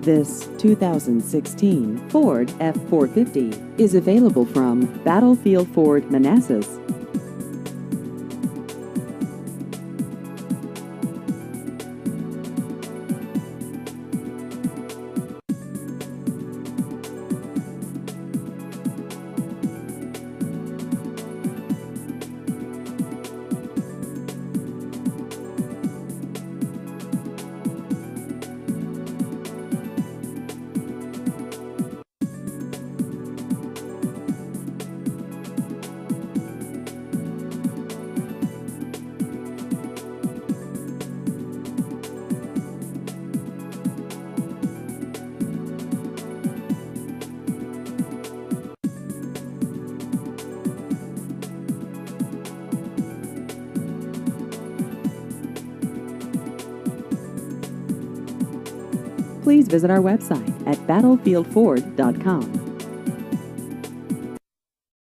This 2016 Ford F-450 is available from Battlefield Ford, Manassas. Please visit our website at battlefieldford.com.